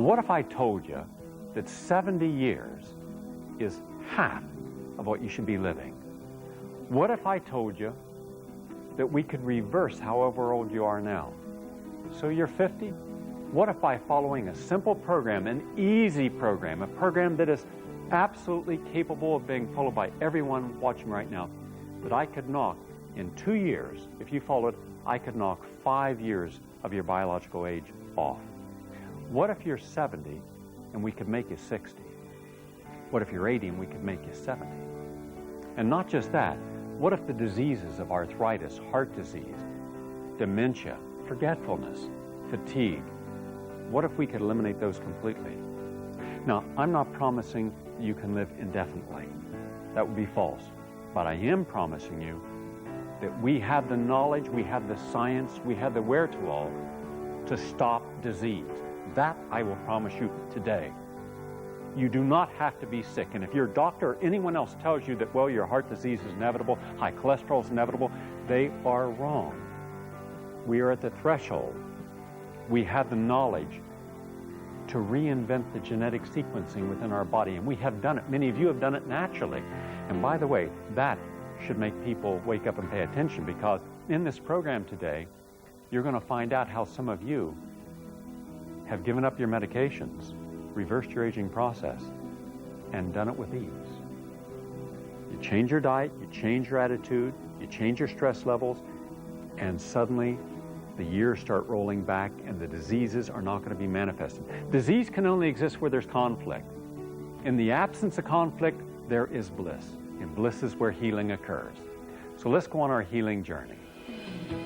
What if I told you that 70 years is half of what you should be living? What if I told you that we could reverse however old you are now? So you're 50? What if by following a simple program, an easy program, a program that is absolutely capable of being followed by everyone watching right now, that I could knock in 2 years, if you followed, I could knock 5 years of your biological age off? What if you're 70 and we could make you 60? What if you're 80 and we could make you 70? And not just that, what if the diseases of arthritis, heart disease, dementia, forgetfulness, fatigue, what if we could eliminate those completely? Now, I'm not promising you can live indefinitely. That would be false. But I am promising you that we have the knowledge, we have the science, we have the wherewithal to stop disease. That I will promise you today. You do not have to be sick. And if your doctor or anyone else tells you that, well, your heart disease is inevitable, high cholesterol is inevitable, they are wrong. We are at the threshold. We have the knowledge to reinvent the genetic sequencing within our body, and we have done it. Many of you have done it naturally. And by the way, that should make people wake up and pay attention, because in this program today, you're going to find out how some of you have given up your medications, reversed your aging process, and done it with ease. You change your diet, you change your attitude, you change your stress levels, and suddenly the years start rolling back and the diseases are not going to be manifested. Disease can only exist where there's conflict. In the absence of conflict, there is bliss. And bliss is where healing occurs. So let's go on our healing journey.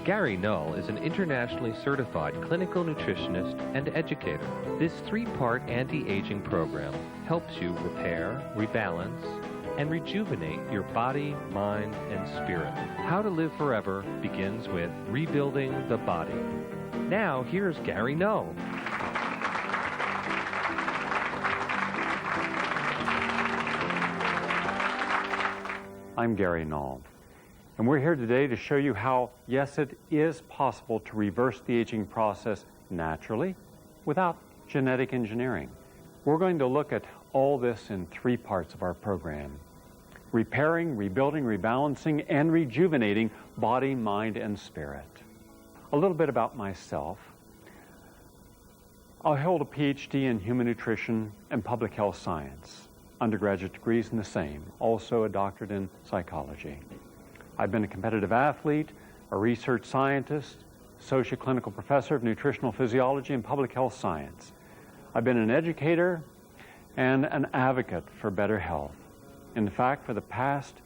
Gary Null is an internationally certified clinical nutritionist and educator. This 3-part anti-aging program helps you repair, rebalance, and rejuvenate your body, mind, and spirit. How to Live Forever begins with rebuilding the body. Now, here's Gary Null. I'm Gary Null, and we're here today to show you how, yes, it is possible to reverse the aging process naturally without genetic engineering. We're going to look at all this in 3 parts of our program: repairing, rebuilding, rebalancing, and rejuvenating body, mind, and spirit. A little bit about myself. I hold a PhD in human nutrition and public health science. Undergraduate degrees in the same, also a doctorate in psychology. I've been a competitive athlete, a research scientist, socio-clinical professor of nutritional physiology and public health science. I've been an educator and an advocate for better health. In fact, for the past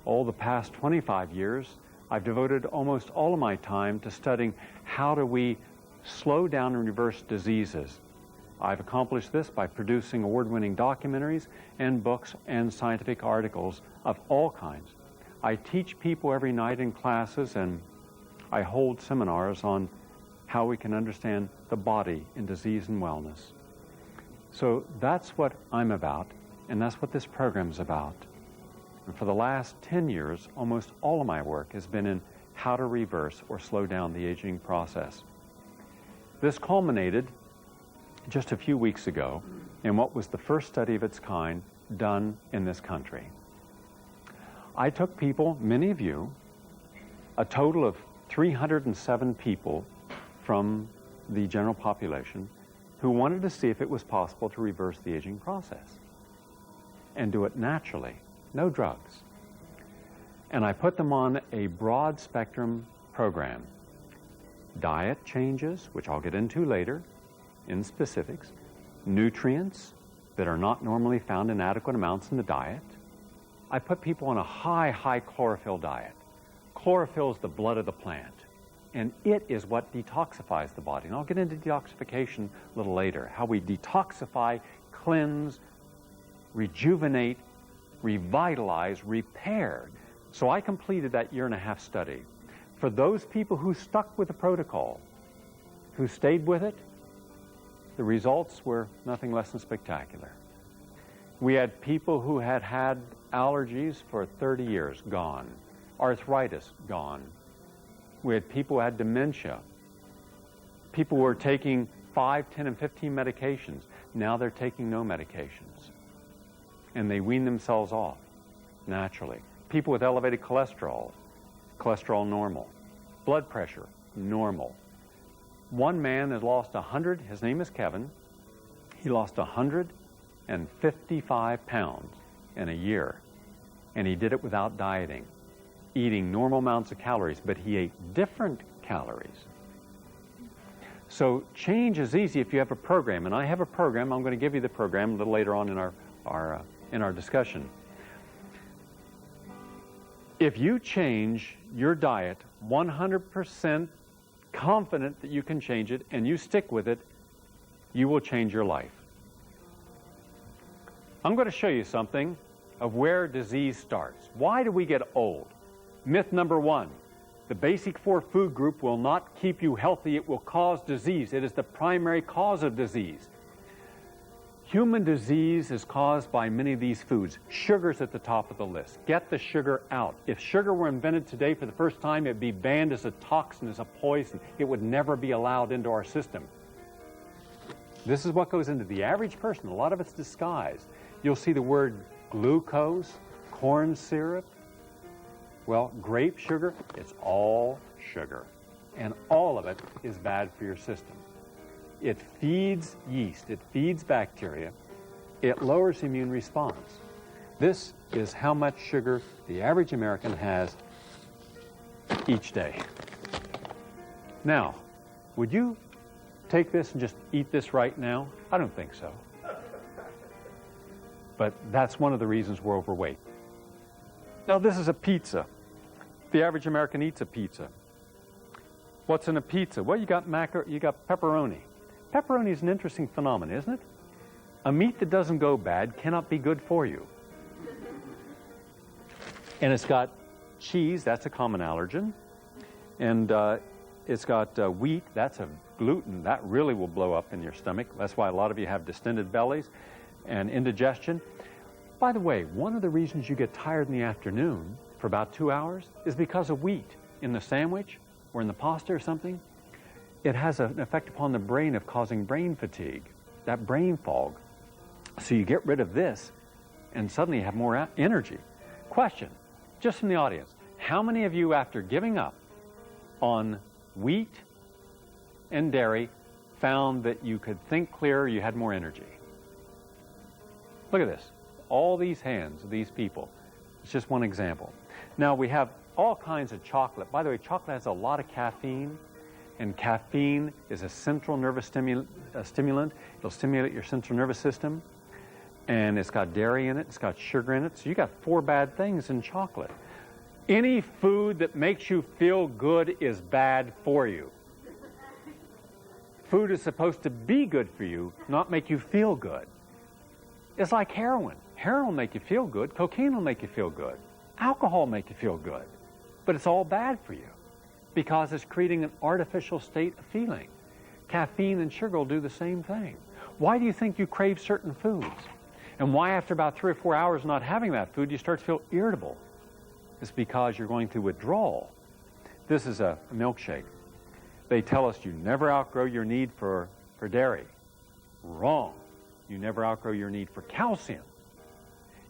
25 years, I've devoted almost all of my time to studying how do we slow down and reverse diseases. I've accomplished this by producing award-winning documentaries and books and scientific articles of all kinds. I teach people every night in classes, and I hold seminars on how we can understand the body in disease and wellness. So that's what I'm about, and that's what this program's about. And for the last 10 years, almost all of my work has been in how to reverse or slow down the aging process. This culminated just a few weeks ago in what was the first study of its kind done in this country. I took people, many of you, a total of 307 people from the general population who wanted to see if it was possible to reverse the aging process and do it naturally, no drugs. And I put them on a broad spectrum program. Diet changes, which I'll get into later in specifics, nutrients that are not normally found in adequate amounts in the diet. I put people on a high chlorophyll diet. Chlorophyll is the blood of the plant, and it is what detoxifies the body. And I'll get into detoxification a little later, how we detoxify, cleanse, rejuvenate, revitalize, repair. So I completed that 1.5-year study. For those people who stuck with the protocol, who stayed with it, the results were nothing less than spectacular. We had people who had had allergies for 30 years, gone. Arthritis, gone. We had people who had dementia. People who were taking 5, 10, and 15 medications. Now they're taking no medications. And they wean themselves off naturally. People with elevated cholesterol normal. Blood pressure, normal. One man has lost 100, his name is Kevin. He lost 155 pounds in a year. And he did it without dieting, eating normal amounts of calories, but he ate different calories. So change is easy if you have a program, and I have a program. I'm going to give you the program a little later on in our discussion. If you change your diet 100% confident that you can change it, and you stick with it, you will change your life. I'm going to show you something of where disease starts. Why do we get old? Myth number 1. The basic 4 food group will not keep you healthy. It will cause disease. It is the primary cause of disease. Human disease is caused by many of these foods. Sugar's at the top of the list. Get the sugar out. If sugar were invented today for the first time, it would be banned as a toxin, as a poison. It would never be allowed into our system. This is what goes into the average person. A lot of it's disguised. You'll see the word glucose, corn syrup. Well, grape sugar, it's all sugar. And all of it is bad for your system. It feeds yeast, it feeds bacteria, it lowers the immune response. This is how much sugar the average American has each day. Now, would you take this and just eat this right now? I don't think so. But that's one of the reasons we're overweight. Now, this is a pizza. The average American eats a pizza. What's in a pizza? Well, you got pepperoni. Pepperoni is an interesting phenomenon, isn't it? A meat that doesn't go bad cannot be good for you. And it's got cheese, that's a common allergen. And it's got wheat, that's a gluten, that really will blow up in your stomach. That's why a lot of you have distended bellies and indigestion. By the way, one of the reasons you get tired in the afternoon for about 2 hours is because of wheat in the sandwich or in the pasta or something. It has an effect upon the brain of causing brain fatigue, that brain fog. So you get rid of this and suddenly you have more energy. Question, just from the audience, how many of you, after giving up on wheat and dairy, found that you could think clearer, you had more energy? Look at this. All these hands of these people. It's just one example. Now we have all kinds of chocolate. By the way, chocolate has a lot of caffeine. And caffeine is a central nervous stimulant. It'll stimulate your central nervous system. And it's got dairy in it. It's got sugar in it. So you got 4 bad things in chocolate. Any food that makes you feel good is bad for you. Food is supposed to be good for you, not make you feel good. It's like heroin. Heroin will make you feel good. Cocaine will make you feel good. Alcohol will make you feel good. But it's all bad for you, because it's creating an artificial state of feeling. Caffeine and sugar will do the same thing. Why do you think you crave certain foods? And why after about 3 or 4 hours not having that food, you start to feel irritable? It's because you're going through withdrawal. This is a milkshake. They tell us you never outgrow your need for dairy. Wrong. You never outgrow your need for calcium.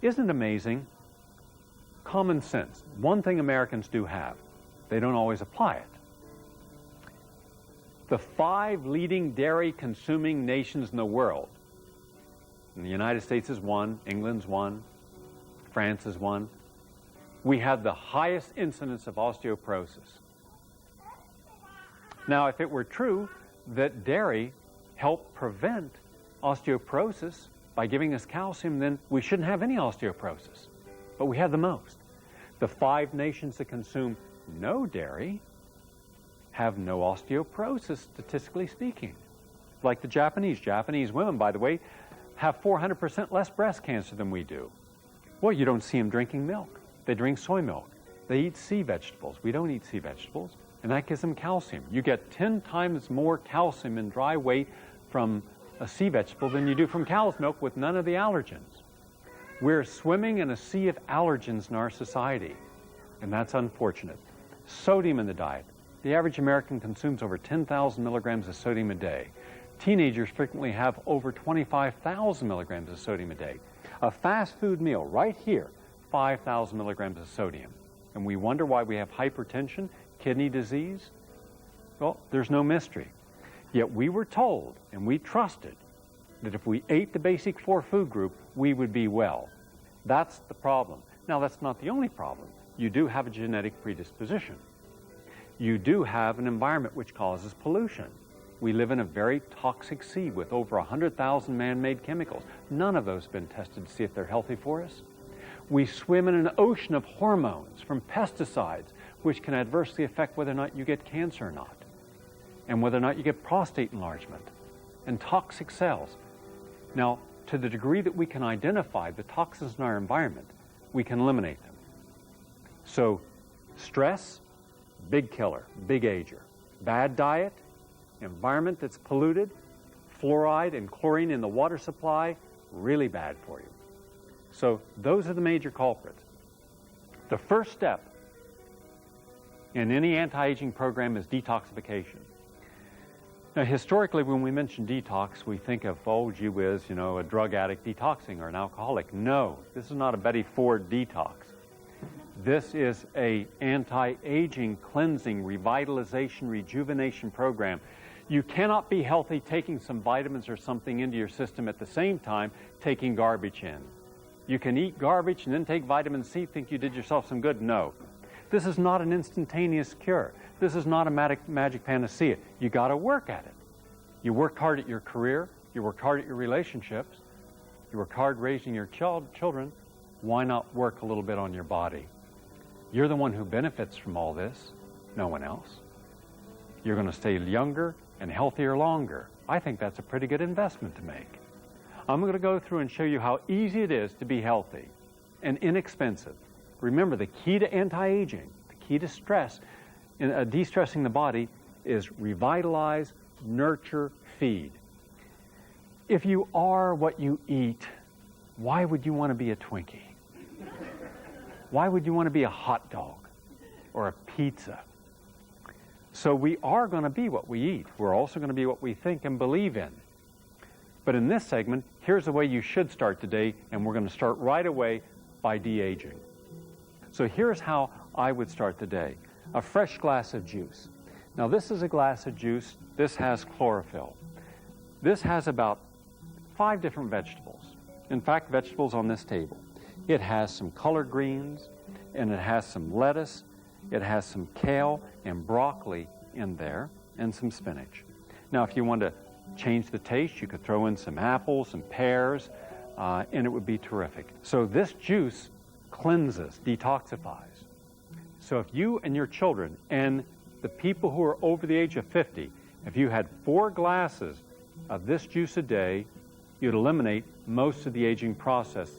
Isn't it amazing? Common sense. One thing Americans do have. They don't always apply it. The 5 leading dairy-consuming nations in the world, and the United States is 1, England's 1, France is 1, we have the highest incidence of osteoporosis. Now, if it were true that dairy helped prevent osteoporosis by giving us calcium, then we shouldn't have any osteoporosis. But we have the most. The 5 nations that consume no dairy have no osteoporosis, statistically speaking. Like the Japanese. Japanese women, by the way, have 400% less breast cancer than we do. Well, you don't see them drinking milk. They drink soy milk. They eat sea vegetables. We don't eat sea vegetables, and that gives them calcium. You get 10 times more calcium in dry weight from a sea vegetable than you do from cow's milk with none of the allergens. We're swimming in a sea of allergens in our society, and that's unfortunate. Sodium in the diet. The average American consumes over 10,000 milligrams of sodium a day. Teenagers frequently have over 25,000 milligrams of sodium a day. A fast food meal right here, 5,000 milligrams of sodium. And we wonder why we have hypertension, kidney disease. Well, there's no mystery. Yet we were told, and we trusted, that if we ate the basic 4 food group, we would be well. That's the problem. Now, that's not the only problem. You do have a genetic predisposition. You do have an environment which causes pollution. We live in a very toxic sea with over 100,000 man-made chemicals. None of those have been tested to see if they're healthy for us. We swim in an ocean of hormones from pesticides, which can adversely affect whether or not you get cancer or not, and whether or not you get prostate enlargement and toxic cells. Now, to the degree that we can identify the toxins in our environment, we can eliminate them. So, stress, big killer, big ager. Bad diet, environment that's polluted, fluoride and chlorine in the water supply, really bad for you. So those are the major culprits. The first step in any anti-aging program is detoxification. Now, historically, when we mention detox, we think of, oh, gee whiz, you know, a drug addict detoxing or an alcoholic. No, this is not a Betty Ford detox. This is an anti-aging, cleansing, revitalization, rejuvenation program. You cannot be healthy taking some vitamins or something into your system at the same time taking garbage in. You can eat garbage and then take vitamin C, think you did yourself some good. No. This is not an instantaneous cure. This is not a magic panacea. You got to work at it. You worked hard at your career. You worked hard at your relationships. You worked hard raising your children. Why not work a little bit on your body? You're the one who benefits from all this, no one else. You're going to stay younger and healthier longer. I think that's a pretty good investment to make. I'm going to go through and show you how easy it is to be healthy and inexpensive. Remember, the key to anti-aging, the key to stress, de-stressing the body is revitalize, nurture, feed. If you are what you eat, why would you want to be a Twinkie? Why would you want to be a hot dog or a pizza? So we are going to be what we eat. We're also going to be what we think and believe in. But in this segment, here's the way you should start today, and we're going to start right away by de-aging. So here's how I would start the day. A fresh glass of juice. Now this is a glass of juice. This has chlorophyll. This has about 5 different vegetables. In fact, vegetables on this table. It has some collard greens, and it has some lettuce, it has some kale and broccoli in there, and some spinach. Now, if you want to change the taste, you could throw in some apples, some pears, and it would be terrific. So this juice cleanses, detoxifies. So if you and your children and the people who are over the age of 50, if you had 4 glasses of this juice a day, you'd eliminate most of the aging process.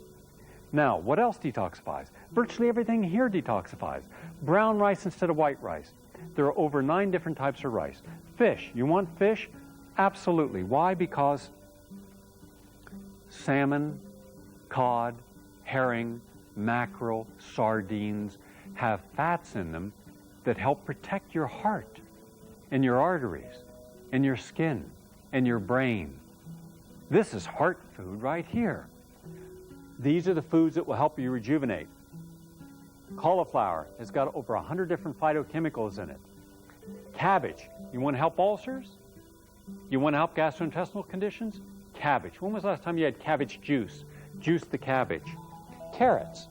Now, what else detoxifies? Virtually everything here detoxifies. Brown rice instead of white rice. There are over 9 different types of rice. Fish. You want fish? Absolutely. Why? Because salmon, cod, herring, mackerel, sardines have fats in them that help protect your heart and your arteries and your skin and your brain. This is heart food right here. These are the foods that will help you rejuvenate. Cauliflower has got over 100 different phytochemicals in it. Cabbage, you want to help ulcers? You want to help gastrointestinal conditions? Cabbage. When was the last time you had cabbage juice? Juice the cabbage. Carrots.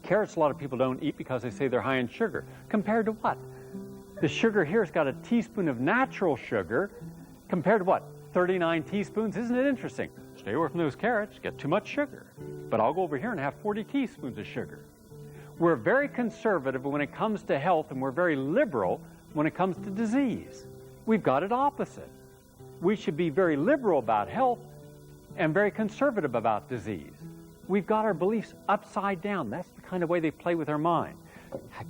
Carrots a lot of people don't eat because they say they're high in sugar. Compared to what? The sugar here has got a teaspoon of natural sugar compared to what? 39 teaspoons. Isn't it interesting? Stay away from those carrots, get too much sugar. But I'll go over here and have 40 teaspoons of sugar. We're very conservative when it comes to health, and we're very liberal when it comes to disease. We've got it opposite. We should be very liberal about health and very conservative about disease. We've got our beliefs upside down. That's the kind of way they play with our mind.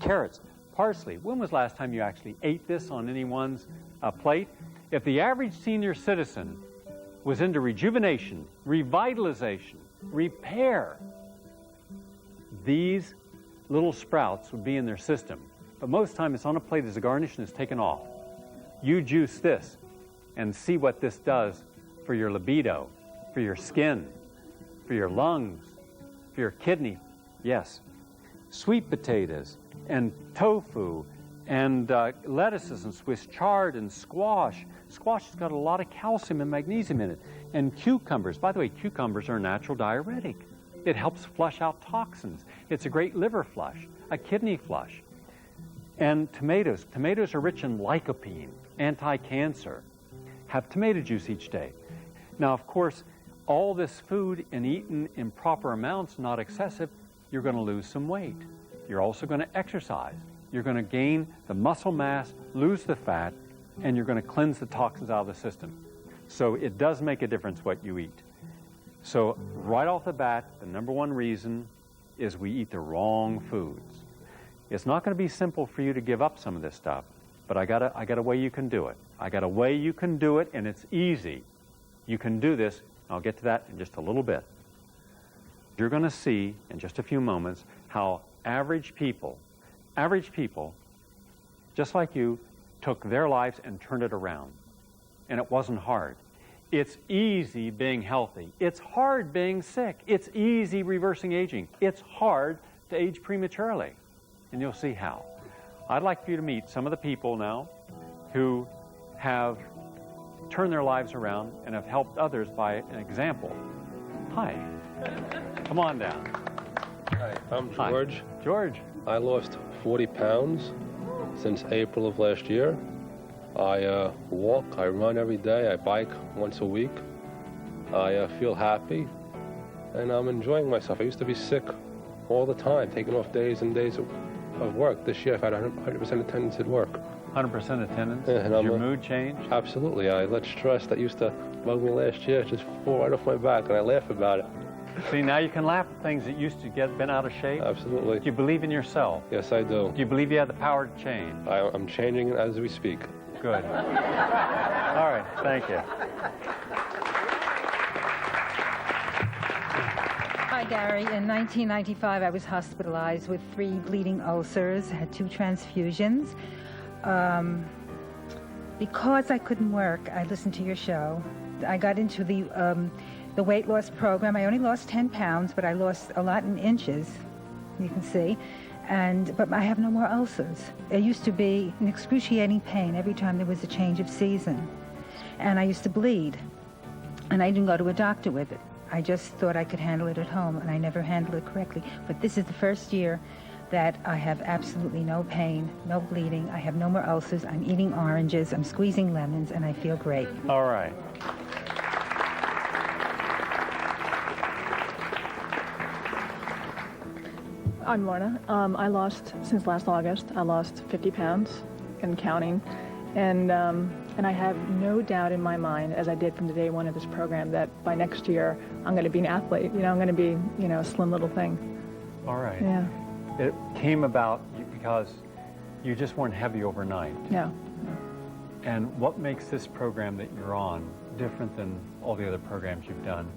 Carrots, parsley. When was the last time you actually ate this on anyone's plate? If the average senior citizen was into rejuvenation, revitalization, repair, these little sprouts would be in their system. But most time it's on a plate as a garnish and it's taken off. You juice this. and see what this does for your libido, for your skin, for your lungs, for your kidney. Yes, sweet potatoes and tofu and lettuces and Swiss chard and squash. Squash has got a lot of calcium and magnesium in it. And cucumbers. By the way, cucumbers are a natural diuretic. It helps flush out toxins. It's a great liver flush, a kidney flush. And tomatoes. Tomatoes are rich in lycopene, anti-cancer. Have tomato juice each day. Now, of course, all this food and eaten in proper amounts, not excessive, you're going to lose some weight. You're also going to exercise. You're going to gain the muscle mass, lose the fat, and you're going to cleanse the toxins out of the system. So it does make a difference what you eat. So right off the bat, the number one reason is we eat the wrong foods. It's not going to be simple for you to give up some of this stuff, but I got a way you can do it. I got a way you can do it, and it's easy. You can do this. I'll get to that in just a little bit. You're going to see in just a few moments how average people, just like you, took their lives and turned it around. And it wasn't hard. It's easy being healthy. It's hard being sick. It's easy reversing aging. It's hard to age prematurely. And you'll see how. I'd like for you to meet some of the people now who have turned their lives around and have helped others by an example. Hi. Come on down. Hi, I'm George. Hi. George. I lost 40 pounds since April of last year. I walk, I run every day, I bike once a week. I feel happy, and I'm enjoying myself. I used to be sick all the time, taking off days and days of work. This year I've had 100% attendance at work. 100% attendance? Yeah, Did your mood change? Absolutely. I let stress that used to bug me last year just fall right off my back, and I laugh about it. See, now you can laugh at things that used to get bent out of shape. Absolutely. Do you believe in yourself? Yes, I do. Do you believe you have the power to change? I'm changing it as we speak. Good. All right, thank you. Hi, Gary. In 1995, I was hospitalized with 3 bleeding ulcers, had 2 transfusions. Because I couldn't work, I listened to your show. I got into the weight loss program. I only lost 10 pounds, but I lost a lot in inches, you can see. But I have no more ulcers. It used to be an excruciating pain every time there was a change of season. And I used to bleed. And I didn't go to a doctor with it. I just thought I could handle it at home, and I never handled it correctly. But this is the first year that I have absolutely no pain, no bleeding. I have no more ulcers. I'm eating oranges, I'm squeezing lemons, and I feel great. All right. I'm Lorna. Since last August, I lost 50 pounds and counting. And I have no doubt in my mind, as I did from the day one of this program, that by next year, I'm going to be an athlete. I'm going to be, a slim little thing. All right. Yeah. It came about because you just weren't heavy overnight. No. And what makes this program that you're on different than all the other programs you've done?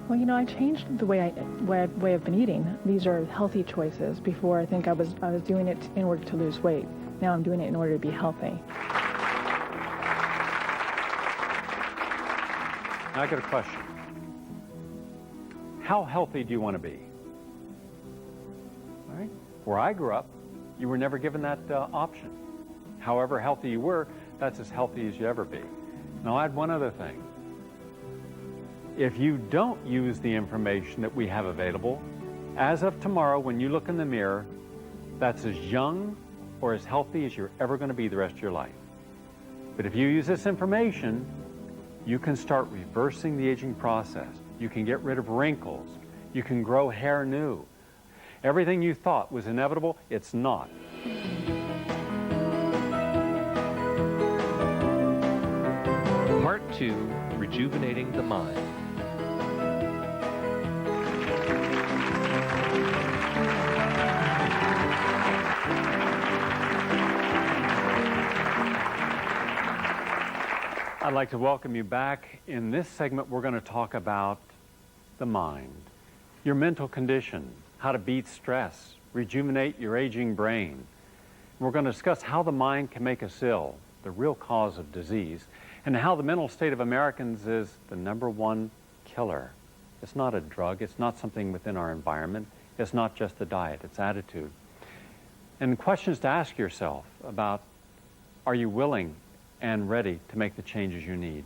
Well, I changed the way I've been eating. These are healthy choices. Before, I think I was doing it in order to lose weight. Now I'm doing it in order to be healthy. Now I got a question. How healthy do you want to be? All right. Where I grew up, you were never given that option. However healthy you were, that's as healthy as you ever be. Now I'll add one other thing. If you don't use the information that we have available, as of tomorrow, when you look in the mirror, that's as young or as healthy as you're ever going to be the rest of your life. But if you use this information, you can start reversing the aging process. You can get rid of wrinkles. You can grow hair new. Everything you thought was inevitable, it's not. Part 2, Rejuvenating the Mind. I'd like to welcome you back. In this segment, we're going to talk about the mind, your mental condition, how to beat stress, rejuvenate your aging brain. We're going to discuss how the mind can make us ill, the real cause of disease, and how the mental state of Americans is the #1 killer. It's not a drug, it's not something within our environment, it's not just a diet, it's attitude. And questions to ask yourself about, are you willing and ready to make the changes you need?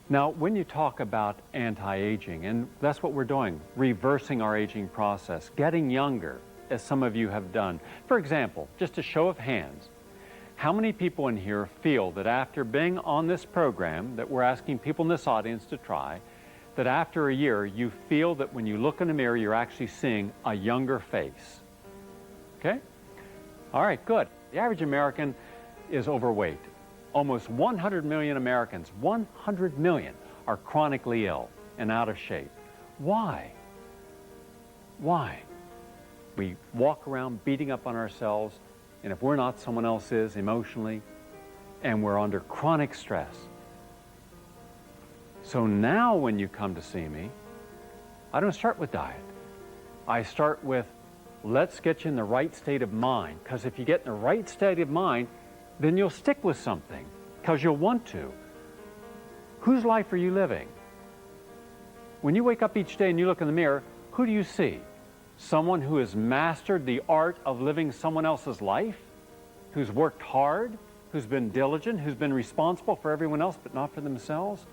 Now, when you talk about anti-aging, and that's what we're doing, reversing our aging process, getting younger, as some of you have done. For example, just a show of hands, how many people in here feel that after being on this program that we're asking people in this audience to try, that after a year you feel that when you look in the mirror you're actually seeing a younger face? Okay? All right, good. The average American is overweight. Almost 100 million Americans, 100 million, are chronically ill and out of shape. Why? Why? We walk around beating up on ourselves, and if we're not, someone else is emotionally, and we're under chronic stress. So now when you come to see me, I don't start with diet. I start with, let's get you in the right state of mind, because if you get in the right state of mind, then you'll stick with something, because you'll want to. Whose life are you living? When you wake up each day and you look in the mirror, who do you see? Someone who has mastered the art of living someone else's life, who's worked hard, who's been diligent, who's been responsible for everyone else but not for themselves,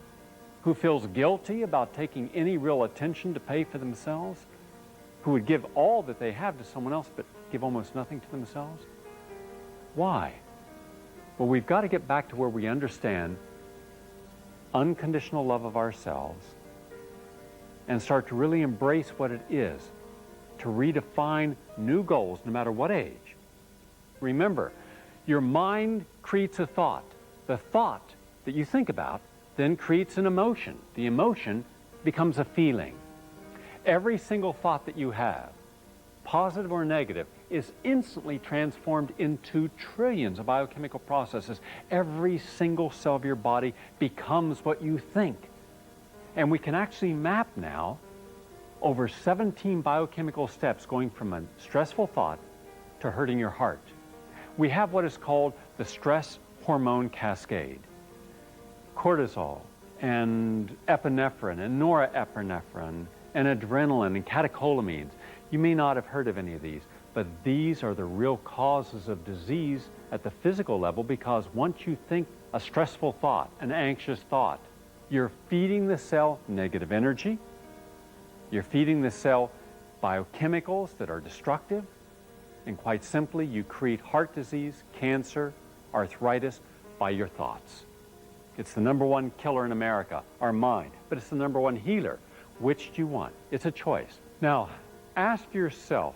who feels guilty about taking any real attention to pay for themselves, who would give all that they have to someone else but give almost nothing to themselves? Why? Well, we've got to get back to where we understand unconditional love of ourselves and start to really embrace what it is to redefine new goals no matter what age. Remember, your mind creates a thought. The thought that you think about then creates an emotion. The emotion becomes a feeling. Every single thought that you have, positive or negative, is instantly transformed into trillions of biochemical processes. Every single cell of your body becomes what you think. And we can actually map now over 17 biochemical steps going from a stressful thought to hurting your heart. We have what is called the stress hormone cascade. Cortisol and epinephrine and norepinephrine and adrenaline and catecholamines. You may not have heard of any of these, but these are the real causes of disease at the physical level, because once you think a stressful thought, an anxious thought, you're feeding the cell negative energy, you're feeding the cell biochemicals that are destructive, and quite simply, you create heart disease, cancer, arthritis by your thoughts. It's the #1 killer in America, our mind, but it's the #1 healer. Which do you want? It's a choice. Now, ask yourself,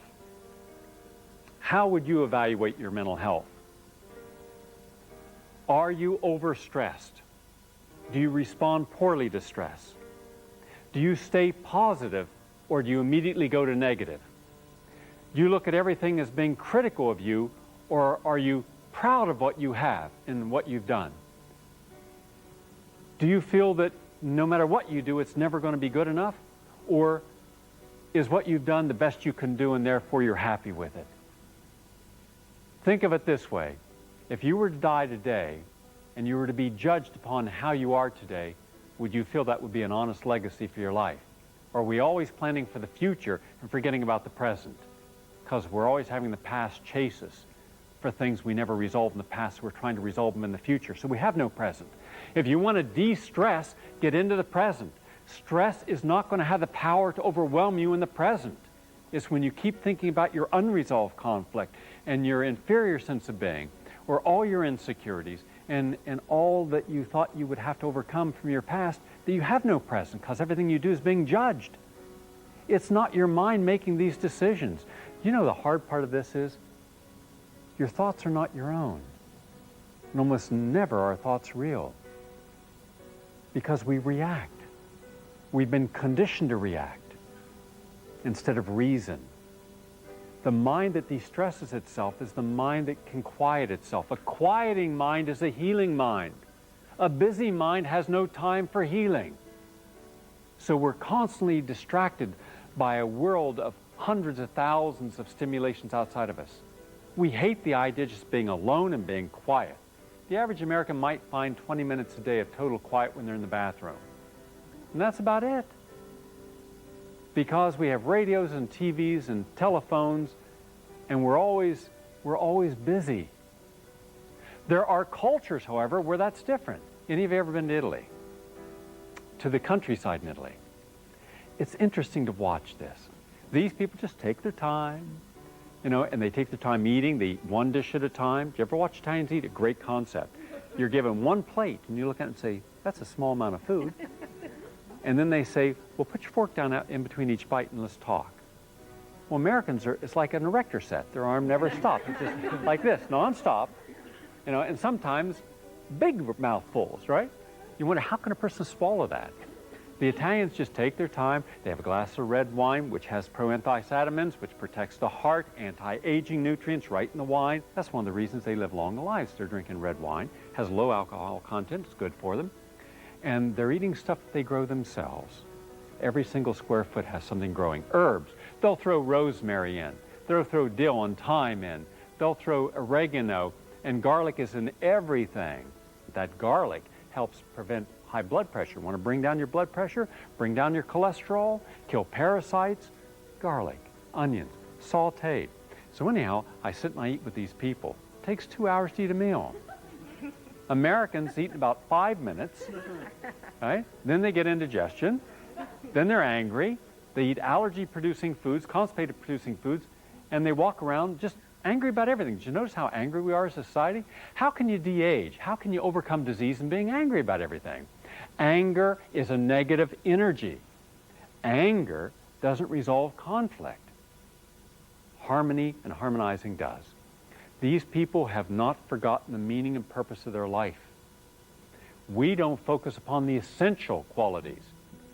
how would you evaluate your mental health? Are you overstressed? Do you respond poorly to stress? Do you stay positive, or do you immediately go to negative? Do you look at everything as being critical of you, or are you proud of what you have and what you've done? Do you feel that no matter what you do, it's never going to be good enough? Or is what you've done the best you can do and therefore you're happy with it? Think of it this way. If you were to die today and you were to be judged upon how you are today, would you feel that would be an honest legacy for your life? Or are we always planning for the future and forgetting about the present? Because we're always having the past chase us for things we never resolved in the past, so we're trying to resolve them in the future. So we have no present. If you want to de-stress, get into the present. Stress is not going to have the power to overwhelm you in the present. It's when you keep thinking about your unresolved conflict and your inferior sense of being, or all your insecurities, and all that you thought you would have to overcome from your past, that you have no present, because everything you do is being judged. It's not your mind making these decisions. You know the hard part of this is, your thoughts are not your own. And almost never are thoughts real, because we react. We've been conditioned to react instead of reason. The mind that de-stresses itself is the mind that can quiet itself. A quieting mind is a healing mind. A busy mind has no time for healing. So we're constantly distracted by a world of hundreds of thousands of stimulations outside of us. We hate the idea of just being alone and being quiet. the average American might find 20 minutes a day of total quiet when they're in the bathroom. And that's about it. Because we have radios and TVs and telephones, and we're always busy. There are cultures, however, where that's different. Any of you ever been to Italy? To the countryside in Italy? It's interesting to watch this. These people just take their time, you know, and they take their time eating. They eat one dish at a time. Do you ever watch Italians eat? A great concept. You're given one plate, and you look at it and say, that's a small amount of food. And then they say, well, put your fork down out in between each bite and let's talk. Well, Americans it's like an erector set. Their arm never stops. It's just like this, nonstop. You know, and sometimes big mouthfuls, right? You wonder, how can a person swallow that? The Italians just take their time. They have a glass of red wine, which has proanthocyanins, which protects the heart, anti-aging nutrients right in the wine. That's one of the reasons they live long lives. They're drinking red wine. Has low alcohol content. It's good for them. And they're eating stuff that they grow themselves. Every single square foot has something growing. Herbs. They'll throw rosemary in. They'll throw dill and thyme in. They'll throw oregano. And garlic is in everything. That garlic helps prevent high blood pressure. Want to bring down your blood pressure? Bring down your cholesterol? Kill parasites? Garlic, onions, sauteed. So anyhow, I sit and I eat with these people. It takes 2 hours to eat a meal. Americans eat in about 5 minutes, right? Then they get indigestion. Then they're angry. They eat allergy-producing foods, constipated-producing foods, and they walk around just angry about everything. Did you notice how angry we are as a society? How can you de-age? How can you overcome disease and being angry about everything? Anger is a negative energy. Anger doesn't resolve conflict. Harmony and harmonizing does. These people have not forgotten the meaning and purpose of their life. We don't focus upon the essential qualities.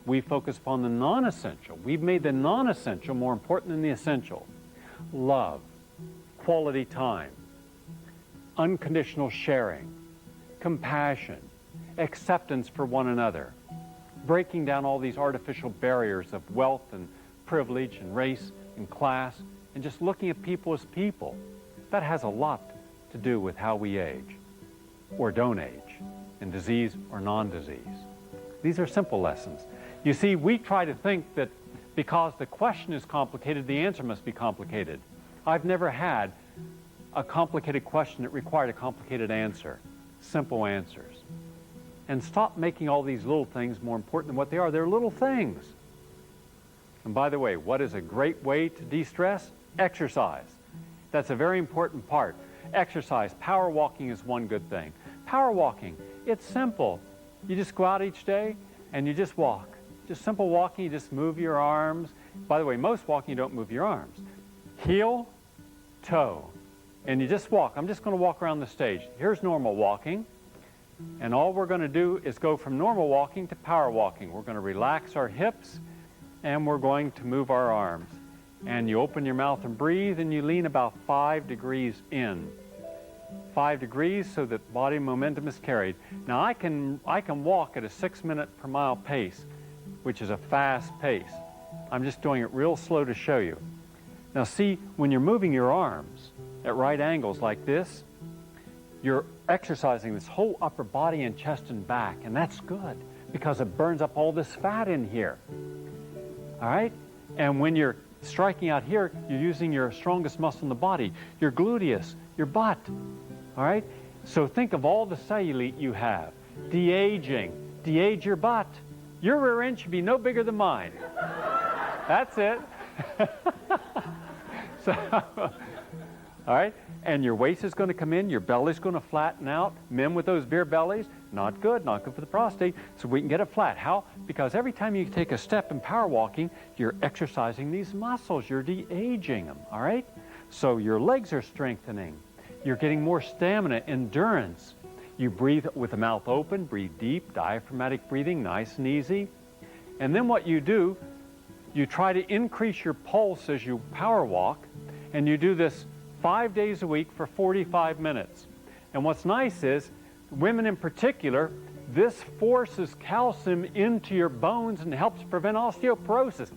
We focus upon the non-essential. We've made the non-essential more important than the essential. Love, quality time, unconditional sharing, compassion, acceptance for one another, breaking down all these artificial barriers of wealth and privilege and race and class, and just looking at people as people. That has a lot to do with how we age or don't age, in disease or non-disease. These are simple lessons. You see, we try to think that because the question is complicated, the answer must be complicated. I've never had a complicated question that required a complicated answer. Simple answers. And stop making all these little things more important than what they are. They're little things. And by the way, what is a great way to de-stress? Exercise. That's a very important part. Exercise. Power walking is one good thing. Power walking, it's simple. You just go out each day and you just walk. Just simple walking, you just move your arms. By the way, most walking you don't move your arms. Heel, toe, and you just walk. I'm just going to walk around the stage. Here's normal walking, and all we're going to do is go from normal walking to power walking. We're going to relax our hips, and we're going to move our arms. And you open your mouth and breathe, and you lean about 5 degrees in. 5 degrees so that body momentum is carried. Now I can walk at a 6 minute per mile pace, which is a fast pace. I'm just doing it real slow to show you. Now see, when you're moving your arms at right angles like this, you're exercising this whole upper body and chest and back, and that's good because it burns up all this fat in here. All right? And when you're striking out here, you're using your strongest muscle in the body, your gluteus, your butt. All right? So think of all the cellulite you have. De-aging. De-age your butt. Your rear end should be no bigger than mine. That's it. So, all right? And your waist is going to come in, your belly's going to flatten out. Men with those beer bellies, not good for the prostate. So we can get it flat. How? Because every time you take a step in power walking, you're exercising these muscles. You're de-aging them, all right? So your legs are strengthening. You're getting more stamina, endurance. You breathe with the mouth open, breathe deep, diaphragmatic breathing, nice and easy. And then what you do, you try to increase your pulse as you power walk, and you do this 5 days a week for 45 minutes. And what's nice is, women in particular, this forces calcium into your bones and helps prevent osteoporosis.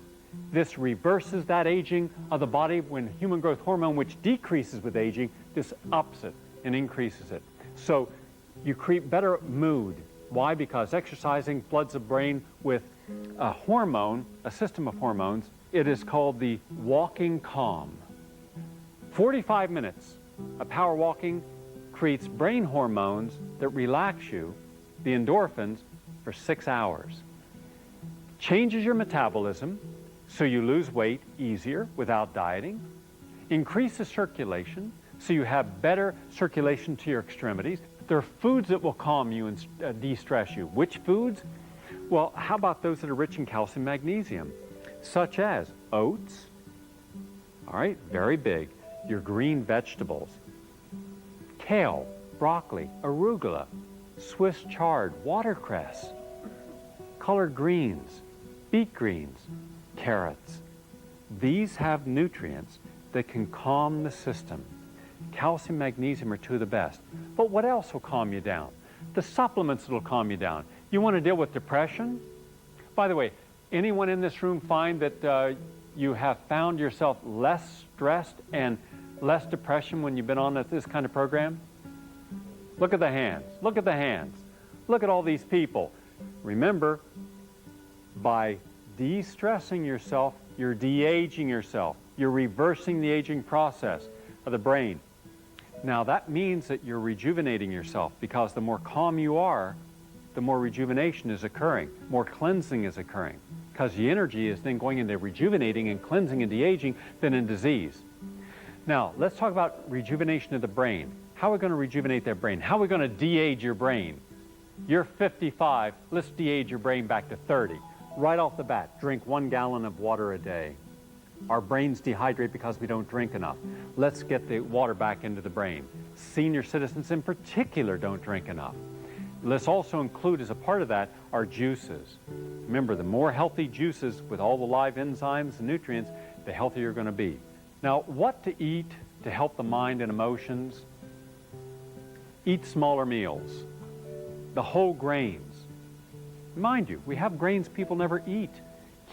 This reverses that aging of the body when human growth hormone, which decreases with aging, this ups it and increases it. So You create better mood. Why? Because exercising floods the brain with a hormone, a system of hormones. It is called the walking calm. 45 minutes of power walking creates brain hormones that relax you, the endorphins, for 6 hours. Changes your metabolism so you lose weight easier without dieting. Increases circulation so you have better circulation to your extremities. There are foods that will calm you and de-stress you. Which foods? Well, how about those that are rich in calcium, magnesium, such as oats, all right, very big, your green vegetables, kale, broccoli, arugula, Swiss chard, watercress, collard greens, beet greens, carrots. These have nutrients that can calm the system. Calcium, magnesium are two of the best. But what else will calm you down? The supplements that will calm you down. You want to deal with depression? By the way, anyone in this room find that you have found yourself less stressed and less depression when you've been on this kind of program? Look at the hands. Look at the hands. Look at all these people. Remember, by de-stressing yourself, you're de-aging yourself. You're reversing the aging process of the brain. Now that means that you're rejuvenating yourself, because the more calm you are, the more rejuvenation is occurring, more cleansing is occurring, because the energy is then going into rejuvenating and cleansing and de-aging than in disease. Now, let's talk about rejuvenation of the brain. How are we going to rejuvenate that brain? How are we going to de-age your brain? You're 55, let's de-age your brain back to 30. Right off the bat, drink 1 gallon of water a day. Our brains dehydrate because we don't drink enough. Let's get the water back into the brain. Senior citizens in particular don't drink enough. Let's also include as a part of that our juices. Remember, the more healthy juices with all the live enzymes and nutrients, the healthier you're going to be. Now, what to eat to help the mind and emotions? Eat smaller meals. The whole grains. Mind you, we have grains people never eat.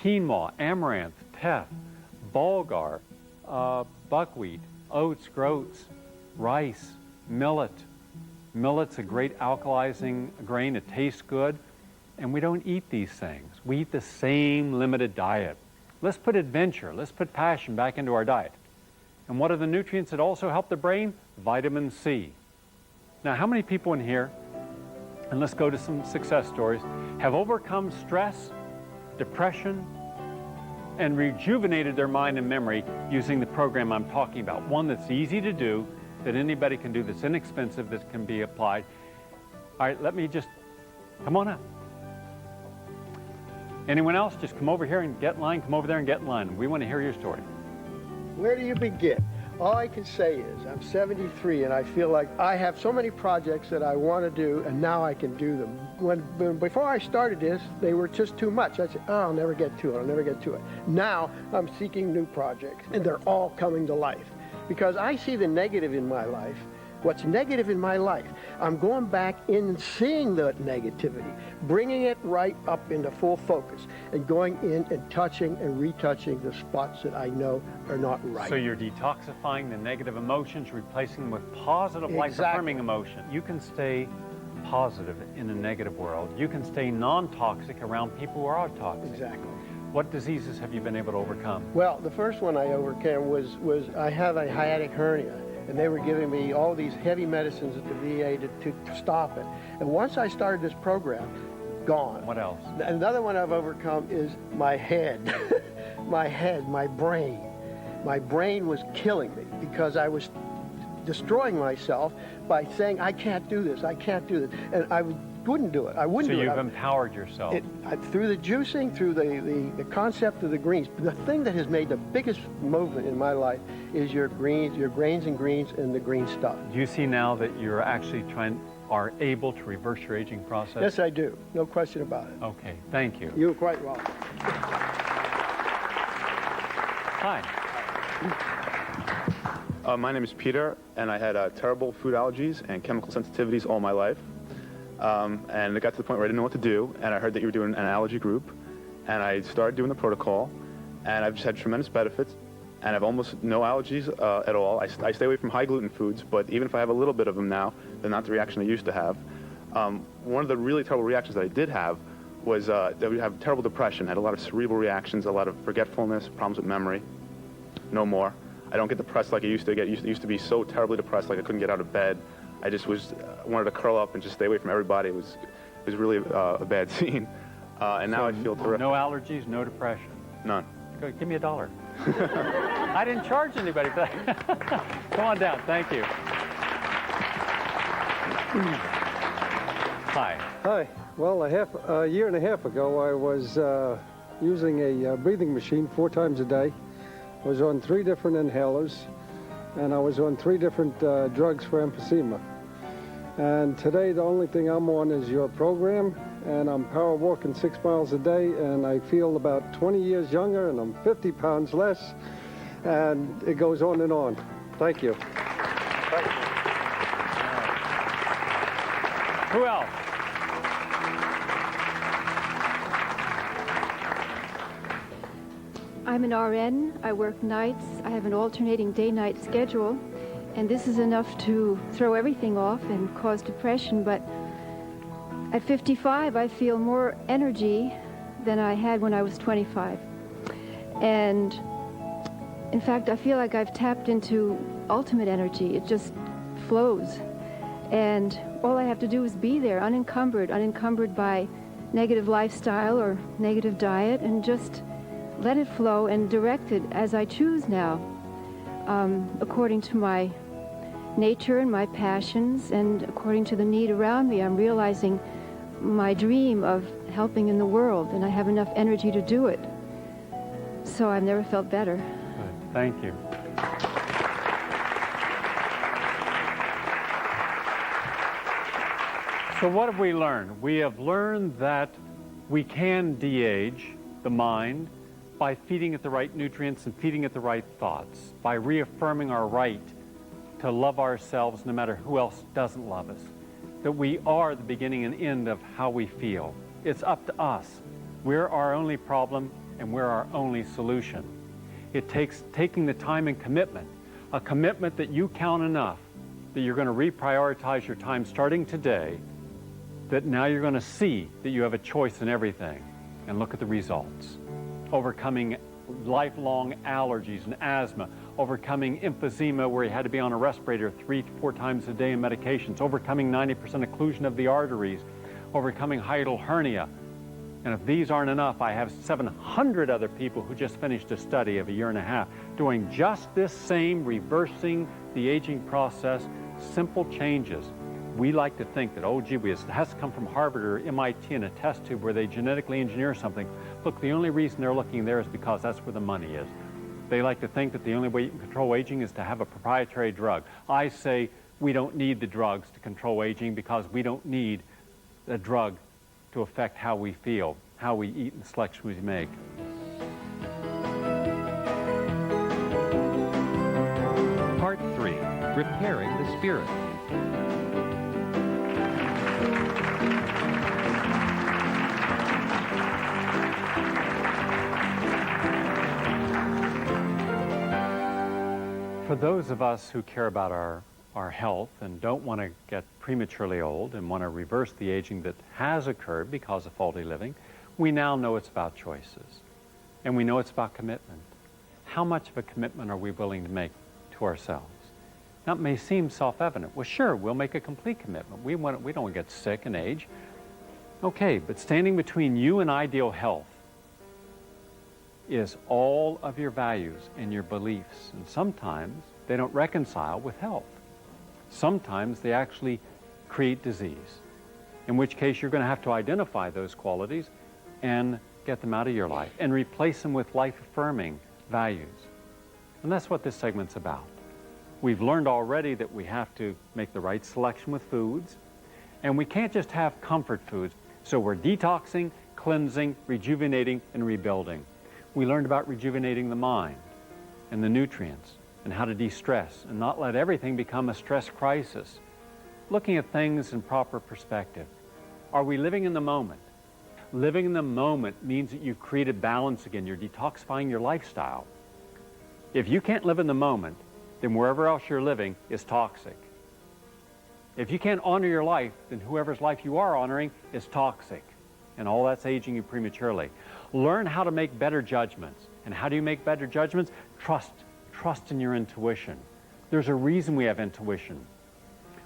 Quinoa, amaranth, teff, bulgur, buckwheat, oats, groats, rice, millet. Millet's a great alkalizing grain. It tastes good. And we don't eat these things. We eat the same limited diet. Let's put adventure, let's put passion back into our diet. And what are the nutrients that also help the brain? Vitamin C. Now, how many people in here, and let's go to some success stories, have overcome stress, depression, and rejuvenated their mind and memory using the program I'm talking about? One that's easy to do, that anybody can do, that's inexpensive, that can be applied. All right, let me just, come on up. Anyone else? Just come over here and get in line. Come over there and get in line. We want to hear your story. Where do you begin? All I can say is I'm 73 and I feel like I have so many projects that I want to do, and now I can do them. Before I started this, they were just too much. I said, oh, I'll never get to it. I'll never get to it. Now I'm seeking new projects, and they're all coming to life because I see the negative in my life. What's negative in my life, I'm going back in and seeing the negativity, bringing it right up into full focus, and going in and touching and retouching the spots that I know are not right. So you're detoxifying the negative emotions, replacing them with positive, life-affirming emotion. You can stay positive in a negative world. You can stay non-toxic around people who are toxic. Exactly. What diseases have you been able to overcome? Well, the first one I overcame was I have a hiatic hernia. And they were giving me all these heavy medicines at the VA to stop it. And once I started this program, gone. What else? Another one I've overcome is my head. My brain. My brain was killing me because I was destroying myself by saying, I can't do this, I can't do this. And I wouldn't do it. I wouldn't do it. So you've empowered yourself. Through the juicing, through the concept of the greens. The thing that has made the biggest movement in my life is your greens, your grains and greens, and the green stuff. Do you see now that you're actually are able to reverse your aging process? Yes, I do. No question about it. Okay, thank you. You're quite welcome. Hi. My name is Peter, and I had terrible food allergies and chemical sensitivities all my life. And it got to the point where I didn't know what to do, and I heard that you were doing an allergy group, and I started doing the protocol, and I've just had tremendous benefits, and I have almost no allergies at all. I stay away from high gluten foods, but even if I have a little bit of them now, they're not the reaction I used to have. One of the really terrible reactions that I did have was that we have terrible depression. I had a lot of cerebral reactions, a lot of forgetfulness, problems with memory. No more. I don't get depressed like I used to get. I used to be so terribly depressed, like I couldn't get out of bed. I just wanted to curl up and just stay away from everybody. It was really a bad scene. And now I feel terrific. No allergies, no depression. None. Go, give me $1. I didn't charge anybody for that. Come on down. Thank you. Hi. Hi. Well, a year and a half ago, I was using a breathing machine 4 times a day. I was on 3 different inhalers, and I was on 3 different drugs for emphysema. And today, the only thing I'm on is your program, and I'm power walking 6 miles a day, and I feel about 20 years younger, and I'm 50 pounds less, and it goes on and on. Thank you. Thank you. Who else? I'm an RN. I work nights. I have an alternating day-night schedule, and this is enough to throw everything off and cause depression. But at 55, I feel more energy than I had when I was 25. And in fact, I feel like I've tapped into ultimate energy. It just flows. And all I have to do is be there, unencumbered by negative lifestyle or negative diet, and just let it flow and direct it as I choose now, according to my nature and my passions and according to the need around me. I'm realizing my dream of helping in the world, and I have enough energy to do it. So I've never felt better. Good. Thank you. So what have we learned? We have learned that we can de-age the mind by feeding it the right nutrients and feeding it the right thoughts, by reaffirming our right to love ourselves no matter who else doesn't love us, that we are the beginning and end of how we feel. It's up to us. We're our only problem and we're our only solution. It takes taking the time and commitment, a commitment that you count enough that you're going to reprioritize your time starting today, that now you're going to see that you have a choice in everything, and look at the results. Overcoming lifelong allergies and asthma, overcoming emphysema where he had to be on a respirator 3 to 4 times a day in medications, overcoming 90% occlusion of the arteries, overcoming hiatal hernia. And if these aren't enough, I have 700 other people who just finished a study of a year and a half doing just this same, reversing the aging process, simple changes. We like to think that, oh, gee whiz, it has to come from Harvard or MIT in a test tube where they genetically engineer something. Look, the only reason they're looking there is because that's where the money is. They like to think that the only way you can control aging is to have a proprietary drug. I say we don't need the drugs to control aging because we don't need a drug to affect how we feel, how we eat, and the selections we make. Part 3, Repairing the Spirit. For those of us who care about our health and don't want to get prematurely old and want to reverse the aging that has occurred because of faulty living, we now know it's about choices. And we know it's about commitment. How much of a commitment are we willing to make to ourselves? Now, it may seem self-evident. Well, sure, we'll make a complete commitment. We don't want to get sick and age. Okay, but standing between you and ideal health is all of your values and your beliefs. And sometimes they don't reconcile with health. Sometimes they actually create disease, in which case you're going to have to identify those qualities and get them out of your life and replace them with life-affirming values. And that's what this segment's about. We've learned already that we have to make the right selection with foods, and we can't just have comfort foods. So we're detoxing, cleansing, rejuvenating, and rebuilding. We learned about rejuvenating the mind and the nutrients and how to de-stress and not let everything become a stress crisis. Looking at things in proper perspective. Are we living in the moment? Living in the moment means that you've created balance again. You're detoxifying your lifestyle. If you can't live in the moment, then wherever else you're living is toxic. If you can't honor your life, then whoever's life you are honoring is toxic. And all that's aging you prematurely. Learn how to make better judgments. And how do you make better judgments? Trust in your intuition. There's a reason we have intuition.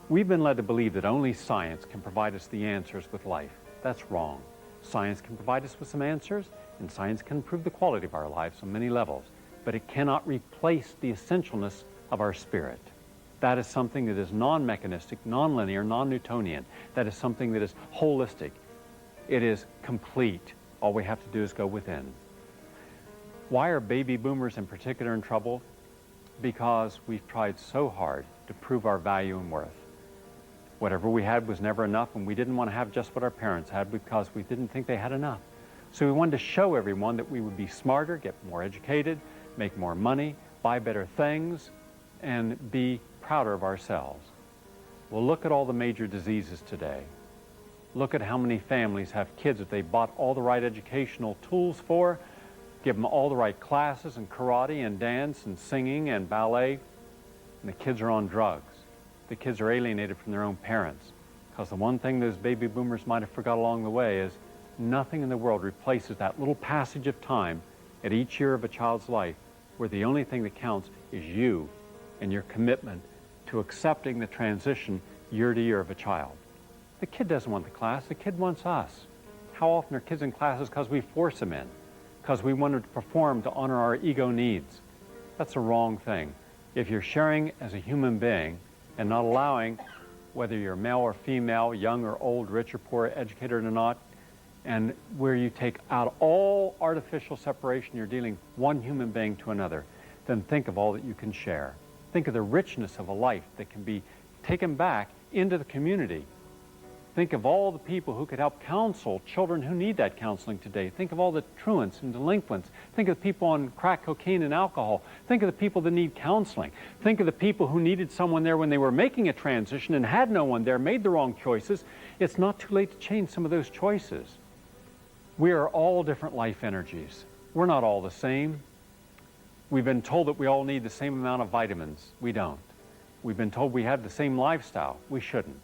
We've been led to believe that only science can provide us the answers with life. That's wrong. Science can provide us with some answers, and science can improve the quality of our lives on many levels, but it cannot replace the essentialness of our spirit. That is something that is non-mechanistic, non-linear, non-Newtonian. That is something that is holistic. It is complete. All we have to do is go within. Why are baby boomers in particular in trouble? Because we've tried so hard to prove our value and worth. Whatever we had was never enough, and we didn't want to have just what our parents had because we didn't think they had enough. So we wanted to show everyone that we would be smarter, get more educated, make more money, buy better things, and be prouder of ourselves. Well, look at all the major diseases today. Look at how many families have kids that they bought all the right educational tools for, give them all the right classes in karate and dance and singing and ballet, and the kids are on drugs. The kids are alienated from their own parents. Because the one thing those baby boomers might have forgot along the way is nothing in the world replaces that little passage of time at each year of a child's life where the only thing that counts is you and your commitment to accepting the transition year to year of a child. The kid doesn't want the class, the kid wants us. How often are kids in classes because we force them in, because we want to perform to honor our ego needs? That's a wrong thing. If you're sharing as a human being and not allowing, whether you're male or female, young or old, rich or poor, educated or not, and where you take out all artificial separation, you're dealing one human being to another, then think of all that you can share. Think of the richness of a life that can be taken back into the community. Think of all the people who could help counsel children who need that counseling today. Think of all the truants and delinquents. Think of the people on crack cocaine and alcohol. Think of the people that need counseling. Think of the people who needed someone there when they were making a transition and had no one there, made the wrong choices. It's not too late to change some of those choices. We are all different life energies. We're not all the same. We've been told that we all need the same amount of vitamins. We don't. We've been told we have the same lifestyle. We shouldn't.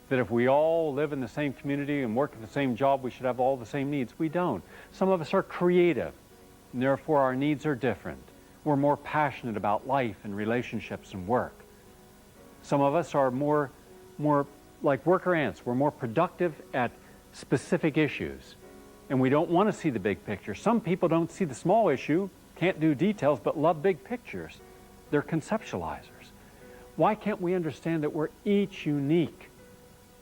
That if we all live in the same community and work at the same job, we should have all the same needs. We don't. Some of us are creative, and therefore our needs are different. We're more passionate about life and relationships and work. Some of us are more like worker ants. We're more productive at specific issues, and we don't want to see the big picture. Some people don't see the small issue, can't do details, but love big pictures. They're conceptualizers. Why can't we understand that we're each unique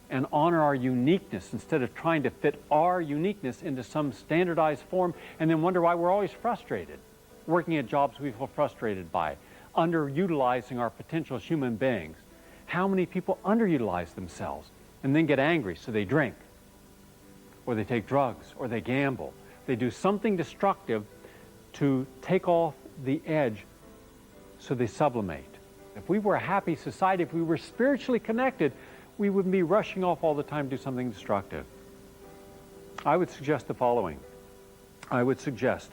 and honor our uniqueness instead of trying to fit our uniqueness into some standardized form and then wonder why we're always frustrated, working at jobs we feel frustrated by, underutilizing our potential as human beings? How many people underutilize themselves and then get angry, so they drink, or they take drugs, or they gamble? They do something destructive to take off the edge, so they sublimate. If we were a happy society, if we were spiritually connected, we wouldn't be rushing off all the time to do something destructive. I would suggest the following. I would suggest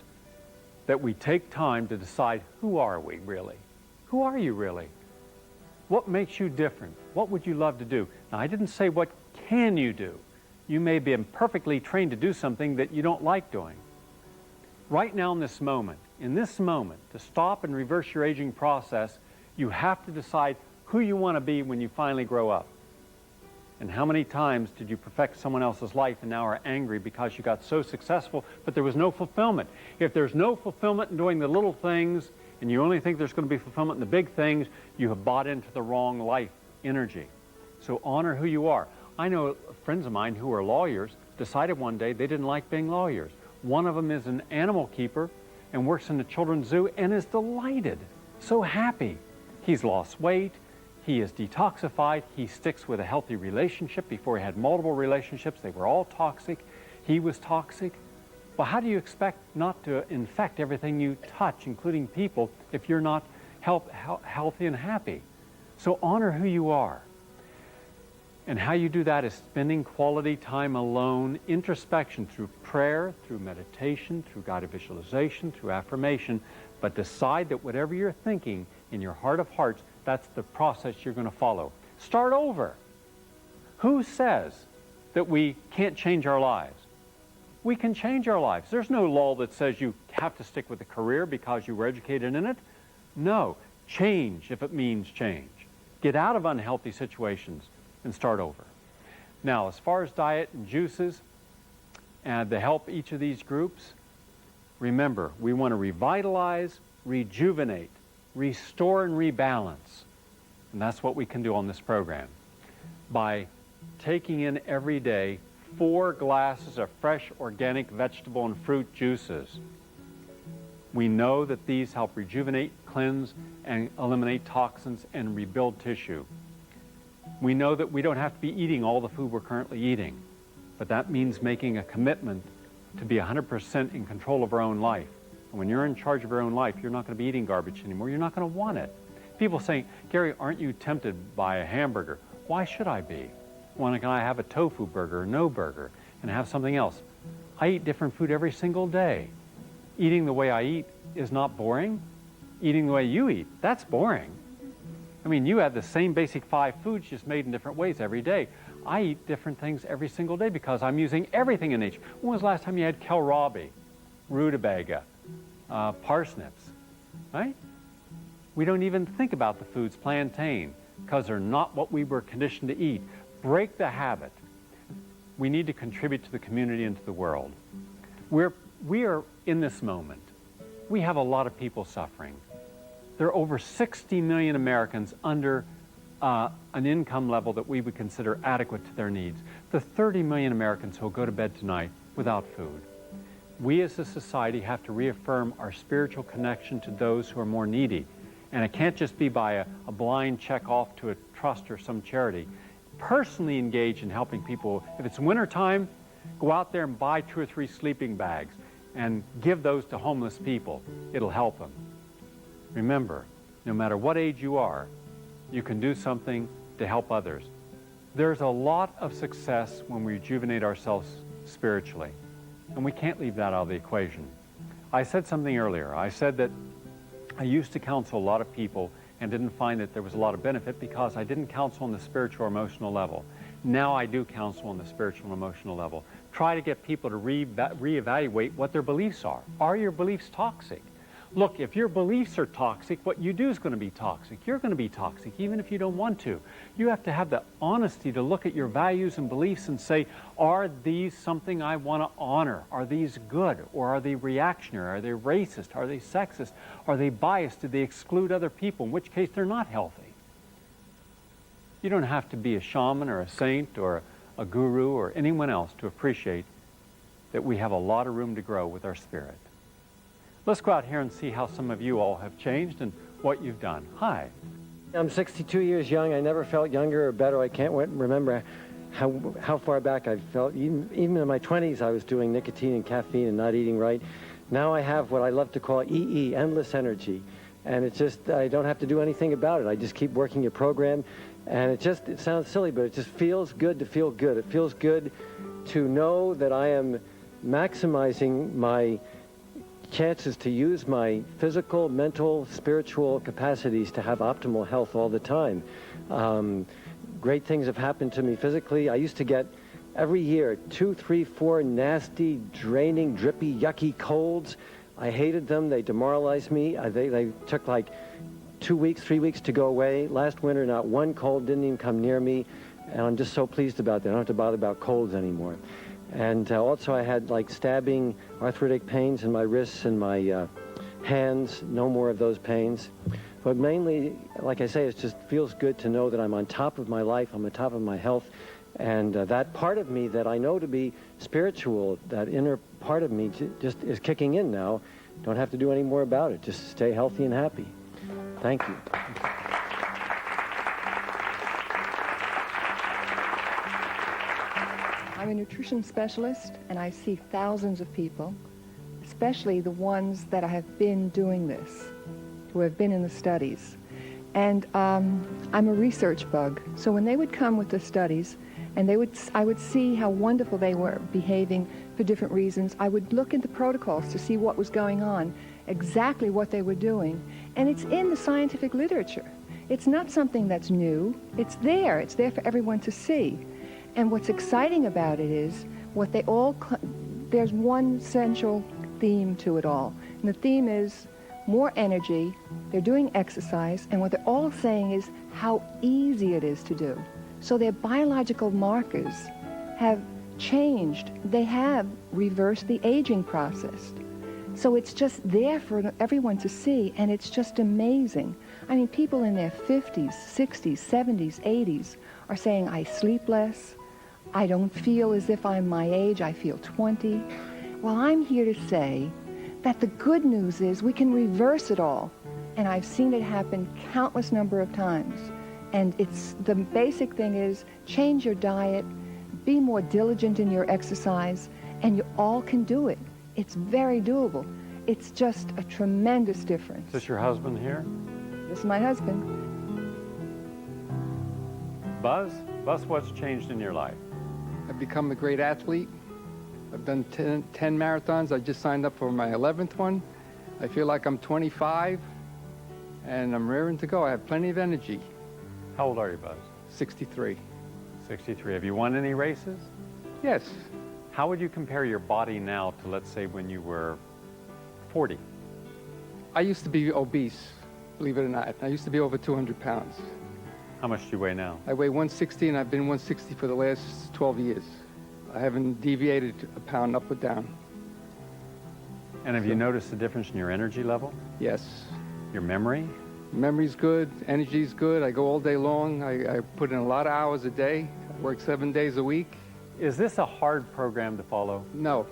that we take time to decide, who are we really? Who are you really? What makes you different? What would you love to do? Now, I didn't say what can you do. You may be imperfectly trained to do something that you don't like doing. Right now in this moment, to stop and reverse your aging process, you have to decide who you want to be when you finally grow up. And how many times did you perfect someone else's life and now are angry because you got so successful, but there was no fulfillment? If there's no fulfillment in doing the little things, and you only think there's going to be fulfillment in the big things, you have bought into the wrong life energy. So honor who you are. I know friends of mine who are lawyers decided one day they didn't like being lawyers. One of them is an animal keeper and works in the children's zoo and is delighted, so happy. He's lost weight. He is detoxified. He sticks with a healthy relationship. Before he had multiple relationships, they were all toxic. He was toxic. Well, how do you expect not to infect everything you touch, including people, if you're not healthy and happy? So honor who you are. And how you do that is spending quality time alone, introspection through prayer, through meditation, through guided visualization, through affirmation. But decide that whatever you're thinking in your heart of hearts, that's the process you're going to follow. Start over. Who says that we can't change our lives? We can change our lives. There's no law that says you have to stick with a career because you were educated in it. No, change if it means change. Get out of unhealthy situations and start over. Now, as far as diet and juices and to help each of these groups, remember, we want to revitalize, rejuvenate, restore, and rebalance. And that's what we can do on this program. By taking in every day 4 glasses of fresh organic vegetable and fruit juices. We know that these help rejuvenate, cleanse, and eliminate toxins and rebuild tissue. We know that we don't have to be eating all the food we're currently eating, but that means making a commitment to be 100% in control of our own life. And when you're in charge of your own life, you're not going to be eating garbage anymore. You're not going to want it. People saying, Gary, aren't you tempted by a hamburger? Why should I be? Why can I have a tofu burger or no burger and have something else? I eat different food every single day. Eating the way I eat is not boring. Eating the way you eat, that's boring. I mean, you have the same basic 5 foods just made in different ways every day. I eat different things every single day because I'm using everything in nature. When was the last time you had kohlrabi, rutabaga, parsnips, right? We don't even think about the foods, plantain, because they're not what we were conditioned to eat. Break the habit. We need to contribute to the community and to the world. We are in this moment. We have a lot of people suffering. There are over 60 million Americans under an income level that we would consider adequate to their needs. The 30 million Americans who will go to bed tonight without food. We as a society have to reaffirm our spiritual connection to those who are more needy. And it can't just be by a blind check off to a trust or some charity. Personally engage in helping people. If it's wintertime, go out there and buy 2 or 3 sleeping bags and give those to homeless people. It'll help them. Remember, no matter what age you are, you can do something to help others. There's a lot of success when we rejuvenate ourselves spiritually, and we can't leave that out of the equation. I said something earlier. I said that I used to counsel a lot of people and didn't find that there was a lot of benefit because I didn't counsel on the spiritual or emotional level. Now I do counsel on the spiritual and emotional level. Try to get people to reevaluate what their beliefs are. Are your beliefs toxic? Look, if your beliefs are toxic, what you do is going to be toxic. You're going to be toxic, even if you don't want to. You have to have the honesty to look at your values and beliefs and say, are these something I want to honor? Are these good? Or are they reactionary? Are they racist? Are they sexist? Are they biased? Do they exclude other people? In which case, they're not healthy. You don't have to be a shaman or a saint or a guru or anyone else to appreciate that we have a lot of room to grow with our spirit. Let's go out here and see how some of you all have changed and what you've done. Hi. I'm 62 years young. I never felt younger or better. I can't remember how far back I felt. Even in my 20s, I was doing nicotine and caffeine and not eating right. Now I have what I love to call EE, endless energy. And it's just, I don't have to do anything about it. I just keep working your program. And it sounds silly, but it just feels good to feel good. It feels good to know that I am maximizing my chances to use my physical, mental, spiritual capacities to have optimal health all the time. Great things have happened to me physically. I used to get every year 2, 3, 4 nasty, draining, drippy, yucky colds. I hated them. They demoralized me. They took like 2 weeks, 3 weeks to go away. Last winter, not one cold didn't even come near me, and I'm just so pleased about that. I don't have to bother about colds anymore. And also I had like stabbing arthritic pains in my wrists and my hands, no more of those pains. But mainly, like I say, it just feels good to know that I'm on top of my life, I'm on top of my health, and that part of me that I know to be spiritual, that inner part of me just is kicking in now. Don't have to do any more about it, just stay healthy and happy. Thank you. I'm a nutrition specialist, and I see thousands of people, especially the ones that have been doing this, who have been in the studies. And I'm a research bug, so when they would come with the studies, and I would see how wonderful they were behaving for different reasons, I would look at the protocols to see what was going on, exactly what they were doing, and it's in the scientific literature. It's not something that's new. It's there. It's there for everyone to see. And what's exciting about it is what they all, there's one central theme to it all. And the theme is more energy. They're doing exercise. And what they're all saying is how easy it is to do. So their biological markers have changed. They have reversed the aging process. So it's just there for everyone to see, and it's just amazing. I mean, people in their 50s, 60s, 70s, 80s are saying, I sleep less, I don't feel as if I'm my age, I feel 20. Well, I'm here to say that the good news is we can reverse it all. And I've seen it happen countless number of times. And it's the basic thing is change your diet, be more diligent in your exercise, and you all can do it. It's very doable. It's just a tremendous difference. Is this your husband here? This is my husband. Buzz, what's changed in your life? I've become a great athlete. I've done 10 marathons. I just signed up for my 11th one. I feel like I'm 25, and I'm raring to go. I have plenty of energy. How old are you, Buzz? 63. 63. Have you won any races? Yes. How would you compare your body now to, let's say, when you were 40? I used to be obese, believe it or not. I used to be over 200 pounds. How much do you weigh now? I weigh 160, and I've been 160 for the last 12 years. I haven't deviated a pound up or down. And have you noticed the difference in your energy level? Yes. Your memory? Memory's good, energy's good. I go all day long. I put in a lot of hours a day. I work 7 days a week. Is this a hard program to follow? No.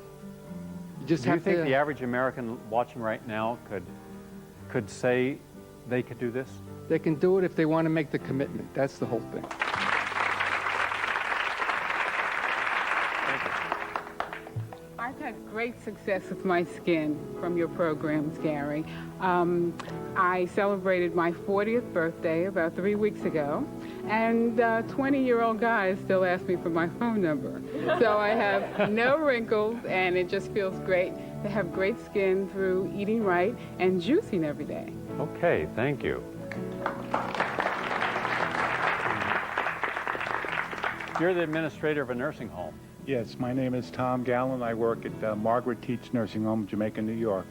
You just Do you have think to... the average American watching right now could say they could do this? They can do it if they want to make the commitment. That's the whole thing. I've had great success with my skin from your programs, Gary. I celebrated my 40th birthday about 3 weeks ago, and 20-year-old guys still ask me for my phone number. So I have no wrinkles, and it just feels great to have great skin through eating right and juicing every day. Okay, thank you. You're the administrator of a nursing home. Yes, my name is Tom Gallen. I work at Margaret Teach Nursing Home, Jamaica, New York.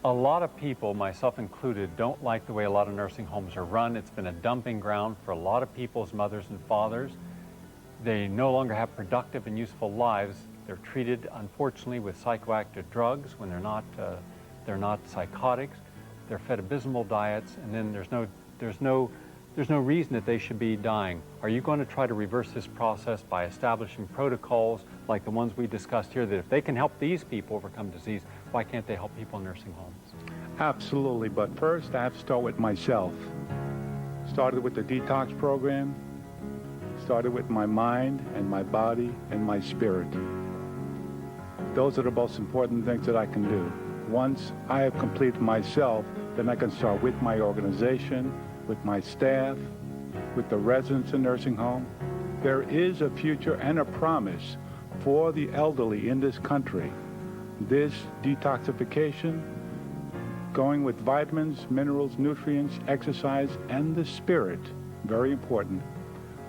A lot of people, myself included, don't like the way a lot of nursing homes are run. It's been a dumping ground for a lot of people's mothers and fathers. They no longer have productive and useful lives. They're treated, unfortunately, with psychoactive drugs when they're not psychotics. They're fed abysmal diets, and then there's no reason that they should be dying. Are you going to try to reverse this process by establishing protocols like the ones we discussed here, that if they can help these people overcome disease, why can't they help people in nursing homes? Absolutely, but first I have to start with myself. Started with the detox program, started with my mind and my body and my spirit. Those are the most important things that I can do. Once I have completed myself, then I can start with my organization, with my staff, with the residents in nursing home. There is a future and a promise for the elderly in this country. This detoxification, going with vitamins, minerals, nutrients, exercise, and the spirit, very important,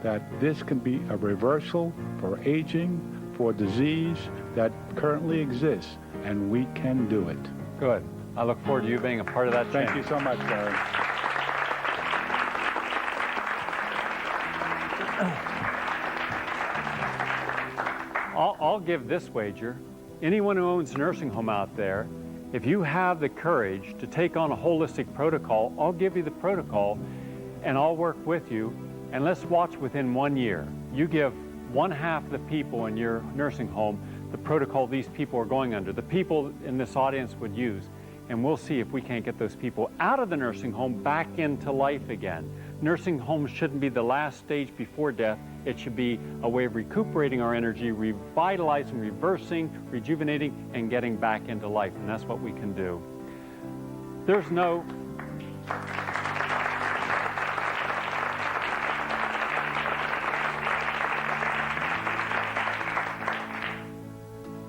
that this can be a reversal for aging, for disease that currently exists, and we can do it. Good. I look forward to you being a part of that change. Thank you so much, Barry. I'll give this wager. Anyone who owns a nursing home out there, if you have the courage to take on a holistic protocol, I'll give you the protocol and I'll work with you, and let's watch within 1 year. You give 1/2 the people in your nursing home the protocol these people are going under, the people in this audience would use, and we'll see if we can't get those people out of the nursing home back into life again. Nursing homes shouldn't be the last stage before death. It should be a way of recuperating our energy, revitalizing, reversing, rejuvenating, and getting back into life, and that's what we can do. There's no...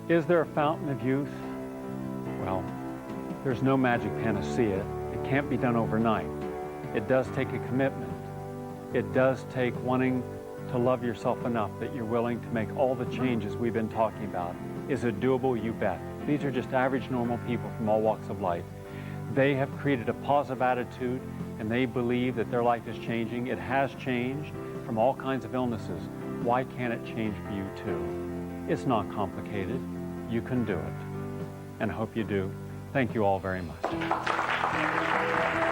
Is there a fountain of youth? Well, there's no magic panacea. It can't be done overnight. It does take a commitment. It does take wanting to love yourself enough that you're willing to make all the changes we've been talking about. Is it doable? You bet. These are just average, normal people from all walks of life. They have created a positive attitude, and they believe that their life is changing. It has changed from all kinds of illnesses. Why can't it change for you too? It's not complicated. You can do it. And I hope you do. Thank you all very much.